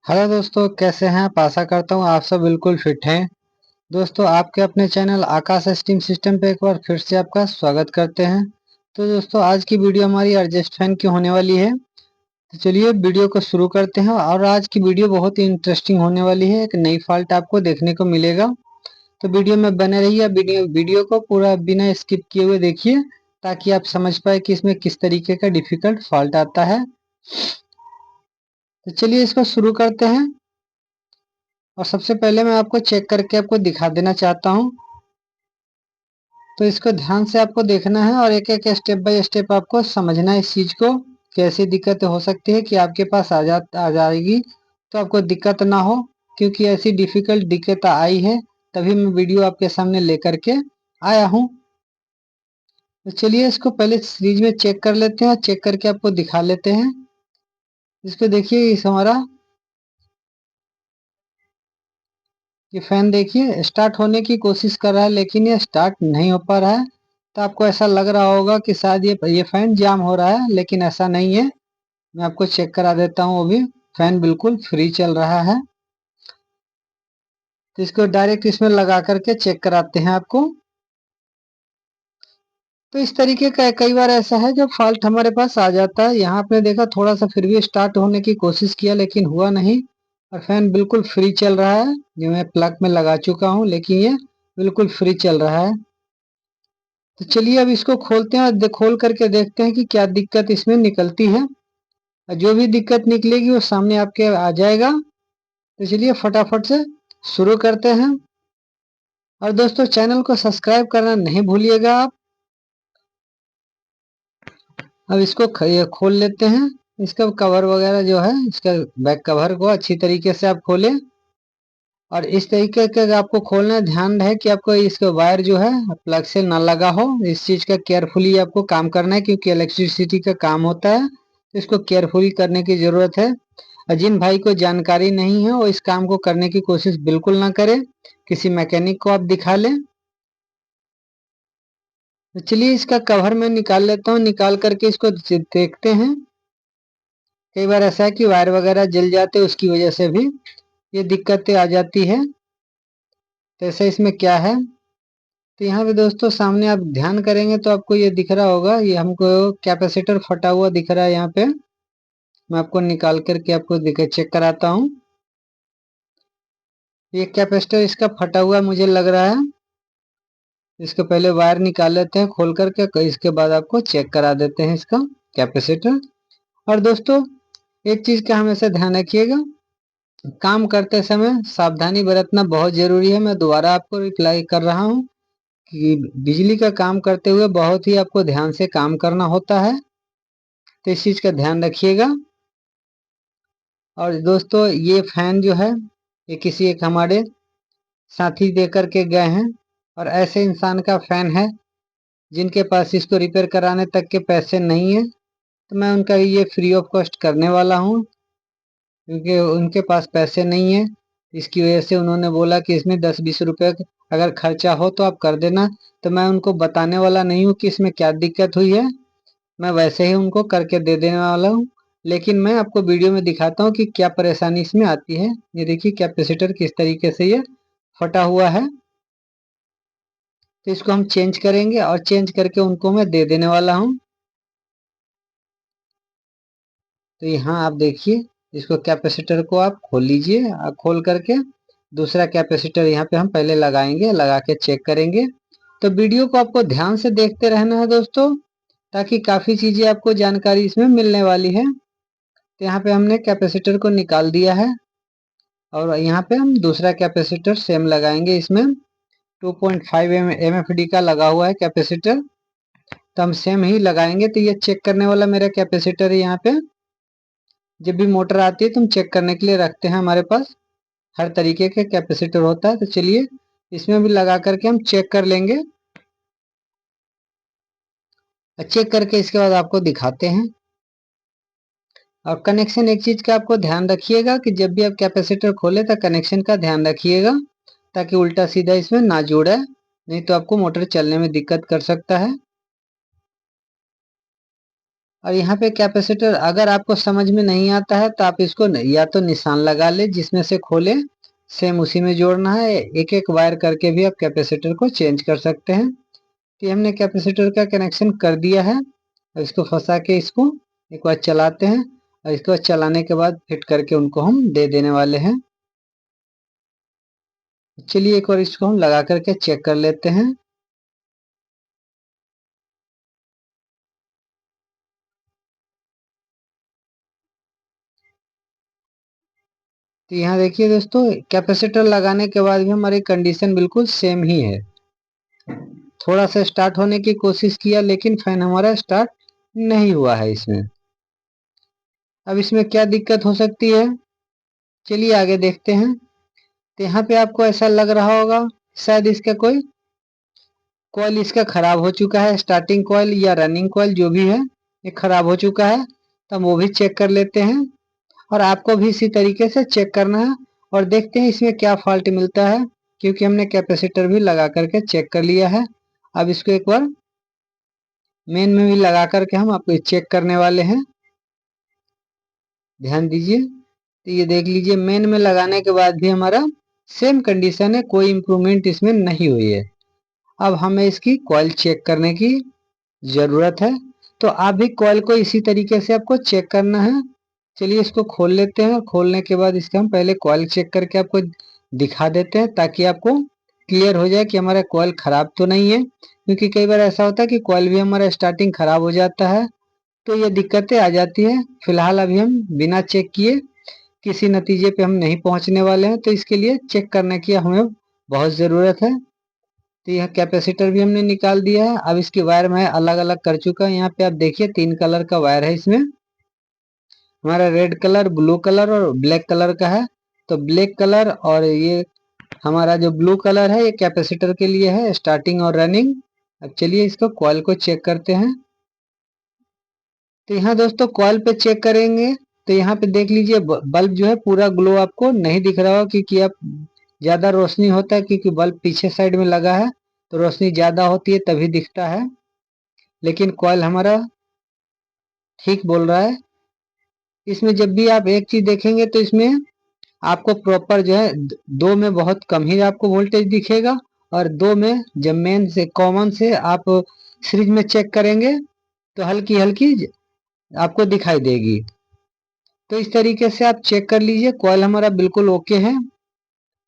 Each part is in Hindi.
हेलो दोस्तों, कैसे हैं आप। आशा करता हूँ आप सब बिल्कुल फिट हैं। दोस्तों, आपके अपने चैनल आकाश स्टीम सिस्टम पे एक बार फिर से आपका स्वागत करते हैं। तो दोस्तों, आज की वीडियो हमारी एडजस्ट फैन की होने वाली है। तो चलिए वीडियो को शुरू करते हैं। और आज की वीडियो बहुत ही इंटरेस्टिंग होने वाली है। एक नई फॉल्ट आपको देखने को मिलेगा, तो वीडियो में बने रहिए। वीडियो को पूरा बिना स्किप किए हुए देखिए, ताकि आप समझ पाए कि इसमें किस तरीके का डिफिकल्ट फॉल्ट आता है। तो चलिए इसको शुरू करते हैं। और सबसे पहले मैं आपको चेक करके आपको दिखा देना चाहता हूँ। तो इसको ध्यान से आपको देखना है और एक एक स्टेप बाय स्टेप आपको समझना है इस चीज को। कैसी दिक्कत हो सकती है कि आपके पास आ जाएगी तो आपको दिक्कत ना हो, क्योंकि ऐसी डिफिकल्ट दिक्कत आई है तभी मैं वीडियो आपके सामने लेकर के आया हूँ। तो चलिए इसको पहले सीरीज में चेक कर लेते हैं और चेक करके आपको दिखा लेते हैं। इसको देखिए, इस हमारा ये फैन देखिए स्टार्ट होने की कोशिश कर रहा है, लेकिन ये स्टार्ट नहीं हो पा रहा है। तो आपको ऐसा लग रहा होगा कि शायद ये फैन जाम हो रहा है, लेकिन ऐसा नहीं है। मैं आपको चेक करा देता हूँ। अभी फैन बिल्कुल फ्री चल रहा है। तो इसको डायरेक्ट इसमें लगा करके चेक कराते हैं आपको। तो इस तरीके का कई बार ऐसा है जब फॉल्ट हमारे पास आ जाता है। यहाँ आपने देखा थोड़ा सा फिर भी स्टार्ट होने की कोशिश किया, लेकिन हुआ नहीं और फैन बिल्कुल फ्री चल रहा है। जो मैं प्लग में लगा चुका हूँ, लेकिन ये बिल्कुल फ्री चल रहा है। तो चलिए अब इसको खोलते हैं और खोल करके देखते हैं कि क्या दिक्कत इसमें निकलती है। और जो भी दिक्कत निकलेगी वो सामने आपके आ जाएगा। तो चलिए फटाफट से शुरू करते हैं। और दोस्तों, चैनल को सब्सक्राइब करना नहीं भूलिएगा आप। अब इसको ये खोल लेते हैं। इसका कवर वगैरह जो है, इसका बैक कवर को अच्छी तरीके से आप खोलें। और इस तरीके का आपको खोलना ध्यान रहे कि आपको इसका वायर जो है प्लग से ना लगा हो। इस चीज का केयरफुली आपको काम करना है, क्योंकि इलेक्ट्रिसिटी का काम होता है। तो इसको केयरफुली करने की जरूरत है। और जिन भाई को जानकारी नहीं है वो इस काम को करने की कोशिश बिल्कुल ना करें। किसी मैकेनिक को आप दिखा लें। तो चलिए इसका कवर मैं निकाल लेता हूँ। निकाल करके इसको देखते हैं। कई बार ऐसा है कि वायर वगैरह जल जाते हैं, उसकी वजह से भी ये दिक्कतें आ जाती है। तो ऐसा इसमें क्या है, तो यहाँ पे दोस्तों सामने आप ध्यान करेंगे तो आपको ये दिख रहा होगा। ये हमको कैपेसिटर फटा हुआ दिख रहा है यहाँ पे। मैं आपको निकाल करके आपको चेक कराता हूँ। ये कैपेसिटर इसका फटा हुआ मुझे लग रहा है। इसके पहले वायर निकाल लेते हैं खोल करके, इसके बाद आपको चेक करा देते हैं इसका कैपेसिटर। और दोस्तों, एक चीज का हमेशा ध्यान रखिएगा, काम करते समय सावधानी बरतना बहुत जरूरी है। मैं दोबारा आपको रिप्लाई कर रहा हूँ कि बिजली का काम करते हुए बहुत ही आपको ध्यान से काम करना होता है। तो इस चीज का ध्यान रखिएगा। और दोस्तों, ये फैन जो है ये किसी एक हमारे साथी दे करके गए हैं। और ऐसे इंसान का फैन है जिनके पास इसको रिपेयर कराने तक के पैसे नहीं है। तो मैं उनका ये फ्री ऑफ कॉस्ट करने वाला हूँ, क्योंकि उनके पास पैसे नहीं है। इसकी वजह से उन्होंने बोला कि इसमें 10-20 रुपए अगर खर्चा हो तो आप कर देना। तो मैं उनको बताने वाला नहीं हूँ कि इसमें क्या दिक्कत हुई है। मैं वैसे ही उनको करके दे देने वाला हूँ। लेकिन मैं आपको वीडियो में दिखाता हूँ कि क्या परेशानी इसमें आती है। ये देखिए कैपेसिटर किस तरीके से ये फटा हुआ है। तो इसको हम चेंज करेंगे और चेंज करके उनको मैं दे देने वाला हूँ। तो यहाँ आप देखिए, इसको कैपेसिटर को आप खोल लीजिए। खोल करके दूसरा कैपेसिटर यहाँ पे हम पहले लगाएंगे, लगा के चेक करेंगे। तो वीडियो को आपको ध्यान से देखते रहना है दोस्तों, ताकि काफी चीजें आपको जानकारी इसमें मिलने वाली है। तो यहाँ पे हमने कैपेसिटर को निकाल दिया है और यहाँ पे हम दूसरा कैपेसिटर सेम लगाएंगे। इसमें 2.5 MFD का लगा हुआ है कैपेसिटर, तो हम सेम ही लगाएंगे। तो ये चेक करने वाला मेरा कैपेसिटर है। यहाँ पे जब भी मोटर आती है तो हम चेक करने के लिए रखते हैं। हमारे पास हर तरीके के कैपेसिटर होता है। तो चलिए इसमें भी लगा करके हम चेक कर लेंगे। चेक करके इसके बाद आपको दिखाते हैं। और कनेक्शन एक चीज का आपको ध्यान रखिएगा कि जब भी आप कैपेसिटर खोले तो कनेक्शन का ध्यान रखिएगा, ताकि उल्टा सीधा इसमें ना जुड़े, नहीं तो आपको मोटर चलने में दिक्कत कर सकता है। और यहाँ पे कैपेसिटर अगर आपको समझ में नहीं आता है तो आप इसको या तो निशान लगा ले जिसमें से खोले, सेम उसी में जोड़ना है। एक एक वायर करके भी आप कैपेसिटर को चेंज कर सकते हैं। तो हमने कैपेसिटर का कनेक्शन कर दिया है और इसको फंसा के इसको एक बार चलाते हैं और इसके बाद चलाने के बाद फिट करके उनको हम दे देने वाले हैं। चलिए एक बार इसको हम लगा करके चेक कर लेते हैं। तो यहाँ देखिए दोस्तों, कैपेसिटर लगाने के बाद भी हमारी कंडीशन बिल्कुल सेम ही है। थोड़ा सा स्टार्ट होने की कोशिश किया लेकिन फैन हमारा स्टार्ट नहीं हुआ है इसमें। अब इसमें क्या दिक्कत हो सकती है, चलिए आगे देखते हैं। तो यहाँ पे आपको ऐसा लग रहा होगा शायद इसका कोई कॉइल इसका खराब हो चुका है, स्टार्टिंग कॉइल या रनिंग कॉइल जो भी है ये खराब हो चुका है। तो हम वो भी चेक कर लेते हैं और आपको भी इसी तरीके से चेक करना है और देखते हैं इसमें क्या फॉल्ट मिलता है, क्योंकि हमने कैपेसिटर भी लगा करके चेक कर लिया है। अब इसको एक बार मेन में भी लगा करके हम आपको चेक करने वाले हैं, ध्यान दीजिए। तो ये देख लीजिए मेन में लगाने के बाद भी हमारा सेम कंडीशन है, कोई इंप्रूवमेंट इसमें नहीं हुई है। अब हमें इसकी कॉइल चेक करने की जरूरत है, तो आप भी कॉइल को इसी तरीके से आपको चेक करना है। चलिए इसको खोल लेते हैं और खोलने के बाद इसका हम पहले कॉइल चेक करके आपको दिखा देते हैं ताकि आपको क्लियर हो जाए कि हमारा कॉइल खराब तो नहीं है, क्योंकि कई बार ऐसा होता है कि कॉइल भी हमारा स्टार्टिंग खराब हो जाता है, तो ये दिक्कतें आ जाती है। फिलहाल अभी हम बिना चेक किए किसी नतीजे पे हम नहीं पहुंचने वाले हैं, तो इसके लिए चेक करने की हमें बहुत ज़रूरत है। तो यह कैपेसिटर भी हमने निकाल दिया है। अब इसकी वायर मैं अलग अलग कर चुका हूँ। यहाँ पे आप देखिए 3 कलर का वायर है इसमें, हमारा रेड कलर, ब्लू कलर और ब्लैक कलर का है। तो ब्लैक कलर और ये हमारा जो ब्लू कलर है ये कैपेसिटर के लिए है, स्टार्टिंग और रनिंग। अब चलिए इसको कॉइल को चेक करते हैं। तो यहाँ दोस्तों कॉइल पे चेक करेंगे तो यहाँ पे देख लीजिए बल्ब जो है पूरा ग्लो आपको नहीं दिख रहा हो, क्योंकि आप ज्यादा रोशनी होता है, क्योंकि बल्ब पीछे साइड में लगा है तो रोशनी ज्यादा होती है तभी दिखता है। लेकिन कॉइल हमारा ठीक बोल रहा है। इसमें जब भी आप एक चीज देखेंगे तो इसमें आपको प्रॉपर जो है दो में बहुत कम ही आपको वोल्टेज दिखेगा, और दो में जब मेन से कॉमन से आप सीरीज में चेक करेंगे तो हल्की हल्की आपको दिखाई देगी। तो इस तरीके से आप चेक कर लीजिए, कॉइल हमारा बिल्कुल ओके है।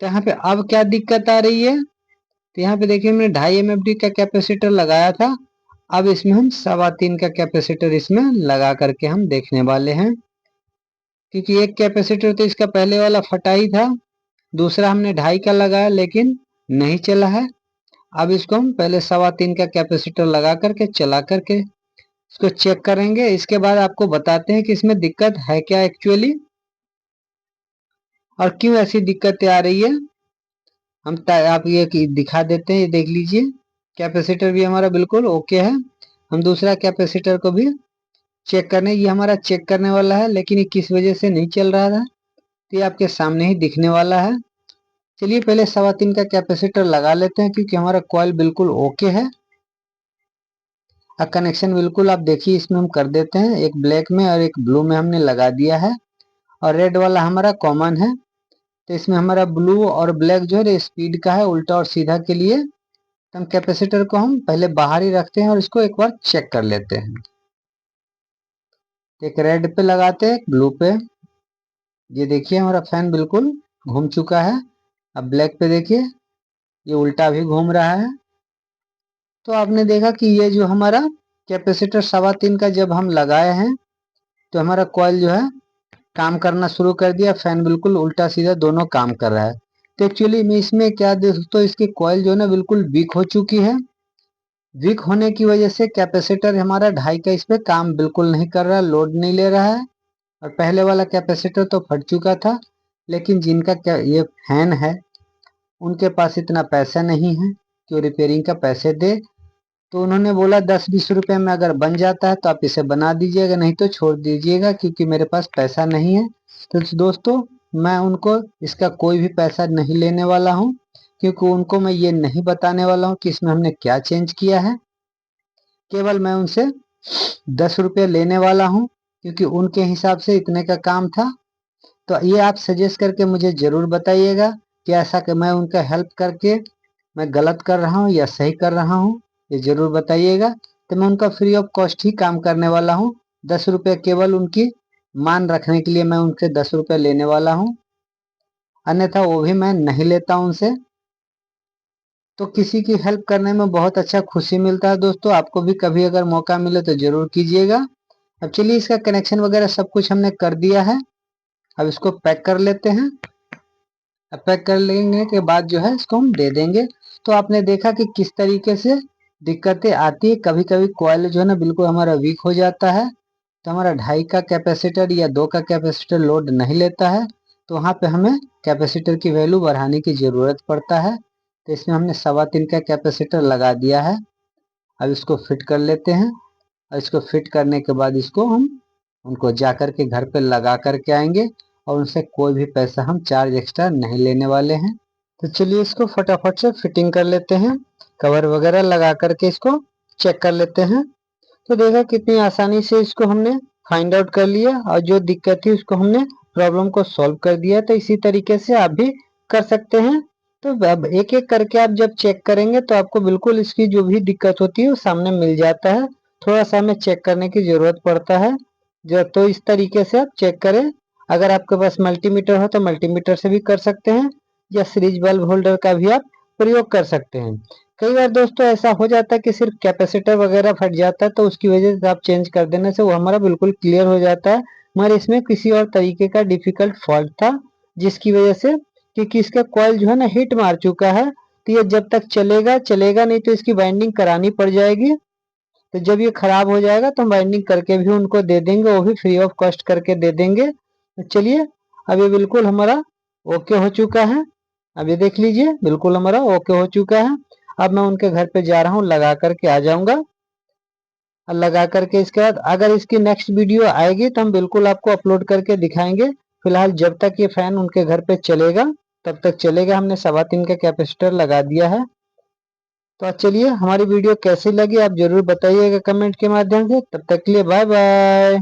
तो यहाँ पे अब क्या दिक्कत आ रही है, तो यहाँ पे देखिए हमने 2.5 MFD का कैपेसिटर लगाया था। अब इसमें हम 3.25 का कैपेसिटर इसमें लगा करके हम देखने वाले हैं, क्योंकि एक कैपेसिटर तो इसका पहले वाला फटा ही था, दूसरा हमने 2.5 का लगाया लेकिन नहीं चला है। अब इसको हम पहले 3.25 का कैपेसिटर लगा करके चला करके इसको चेक करेंगे। इसके बाद आपको बताते हैं कि इसमें दिक्कत है क्या एक्चुअली और क्यों ऐसी दिक्कतें आ रही है। हम आप ये दिखा देते हैं, ये देख लीजिए कैपेसिटर भी हमारा बिल्कुल ओके है। हम दूसरा कैपेसिटर को भी चेक करने, ये हमारा चेक करने वाला है लेकिन ये किस वजह से नहीं चल रहा था तो ये आपके सामने ही दिखने वाला है। चलिए पहले 3.25 का कैपेसिटर लगा लेते हैं, क्योंकि हमारा कॉइल बिल्कुल ओके है। अब कनेक्शन बिल्कुल आप देखिए इसमें हम कर देते हैं, एक ब्लैक में और एक ब्लू में हमने लगा दिया है और रेड वाला हमारा कॉमन है। तो इसमें हमारा ब्लू और ब्लैक जो है स्पीड का है, उल्टा और सीधा के लिए। तो हम कैपेसिटर को हम पहले बाहर ही रखते हैं और इसको एक बार चेक कर लेते हैं। एक रेड पे लगाते हैं, एक ब्लू पे। ये देखिए हमारा फैन बिल्कुल घूम चुका है। अब ब्लैक पे देखिए ये उल्टा भी घूम रहा है। तो आपने देखा कि ये जो हमारा कैपेसिटर 3.25 का जब हम लगाए हैं तो हमारा कॉइल जो है काम करना शुरू कर दिया, फैन बिल्कुल उल्टा सीधा दोनों काम कर रहा है। तो एक्चुअली में इसमें क्या दोस्तों, इसकी कॉइल जो है ना बिल्कुल वीक हो चुकी है। वीक होने की वजह से कैपेसिटर हमारा 2.5 का इस पे काम बिल्कुल नहीं कर रहा, लोड नहीं ले रहा है। और पहले वाला कैपेसिटर तो फट चुका था, लेकिन जिनका ये फैन है उनके पास इतना पैसा नहीं है कि वो रिपेयरिंग का पैसे दे। तो उन्होंने बोला 10-20 रुपए में अगर बन जाता है तो आप इसे बना दीजिएगा, नहीं तो छोड़ दीजिएगा, क्योंकि मेरे पास पैसा नहीं है। तो दोस्तों मैं उनको इसका कोई भी पैसा नहीं लेने वाला हूँ, क्योंकि उनको मैं ये नहीं बताने वाला हूँ कि इसमें हमने क्या चेंज किया है। केवल मैं उनसे 10 रुपये लेने वाला हूँ, क्योंकि उनके हिसाब से इतने का काम था। तो ये आप सजेस्ट करके मुझे ज़रूर बताइएगा कि ऐसा कि मैं उनका हेल्प करके मैं गलत कर रहा हूँ या सही कर रहा हूँ, ये ज़रूर बताइएगा। तो मैं उनका फ्री ऑफ कॉस्ट ही काम करने वाला हूँ। 10 रुपये केवल उनकी मान रखने के लिए मैं उनसे 10 रुपये लेने वाला हूँ, अन्यथा वो भी मैं नहीं लेता उनसे। तो किसी की हेल्प करने में बहुत अच्छा खुशी मिलता है दोस्तों। आपको भी कभी अगर मौका मिले तो ज़रूर कीजिएगा। अब चलिए, इसका कनेक्शन वगैरह सब कुछ हमने कर दिया है। अब इसको पैक कर लेते हैं। अब पैक कर लेने के बाद जो है इसको हम दे देंगे। तो आपने देखा कि किस तरीके से दिक्कतें आती है। कभी कभी कॉइल जो है ना बिल्कुल हमारा वीक हो जाता है, तो हमारा 2.5 का कैपेसिटर या 2 का कैपेसिटर लोड नहीं लेता है, तो वहाँ पे हमें कैपेसिटर की वैल्यू बढ़ाने की ज़रूरत पड़ता है। तो इसमें हमने 3.25 का कैपेसिटर लगा दिया है। अब इसको फिट कर लेते हैं, और इसको फिट करने के बाद इसको हम उनको जा कर के घर पे लगा करके आएंगे, और उनसे कोई भी पैसा हम चार्ज एक्स्ट्रा नहीं लेने वाले हैं। तो चलिए इसको फटाफट से फिटिंग कर लेते हैं। कवर वगैरह लगा करके इसको चेक कर लेते हैं। तो देखा कितनी आसानी से इसको हमने फाइंड आउट कर लिया, और जो दिक्कत थी उसको हमने प्रॉब्लम को सॉल्व कर दिया। तो इसी तरीके से आप भी कर सकते हैं। तो अब एक एक करके आप जब चेक करेंगे तो आपको बिल्कुल इसकी जो भी दिक्कत होती है वो सामने मिल जाता है। थोड़ा सा हमें चेक करने की जरूरत पड़ता है। जो तो इस तरीके से आप चेक करें। अगर आपके पास मल्टीमीटर हो तो मल्टीमीटर से भी कर सकते हैं, या सीरीज बल्ब होल्डर का भी आप प्रयोग कर सकते हैं। कई बार दोस्तों ऐसा हो जाता है कि सिर्फ कैपेसिटर वगैरह फट जाता है, तो उसकी वजह से आप चेंज कर देने से वो हमारा बिल्कुल क्लियर हो जाता है। मगर इसमें किसी और तरीके का डिफिकल्ट फॉल्ट था, जिसकी वजह से, क्योंकि इसका कॉइल जो है ना हिट मार चुका है, तो ये जब तक चलेगा चलेगा नहीं, तो इसकी वाइंडिंग करानी पड़ जाएगी। तो जब ये खराब हो जाएगा तो हम वाइंडिंग करके भी उनको दे देंगे, वो भी फ्री ऑफ कॉस्ट करके दे देंगे। तो चलिए, अब ये बिल्कुल हमारा ओके हो चुका है। अब ये देख लीजिए, बिल्कुल हमारा ओके हो चुका है। अब मैं उनके घर पे जा रहा हूँ, लगा करके आ जाऊंगा। और लगा करके इसके बाद अगर इसकी नेक्स्ट वीडियो आएगी तो हम बिल्कुल आपको अपलोड करके दिखाएंगे। फिलहाल जब तक ये फैन उनके घर पे चलेगा तब तक चलेगा। हमने 3.25 का कैपेसिटर लगा दिया है। तो चलिए, हमारी वीडियो कैसी लगी आप जरूर बताइएगा कमेंट के माध्यम से। तब तक के लिए बाय बाय।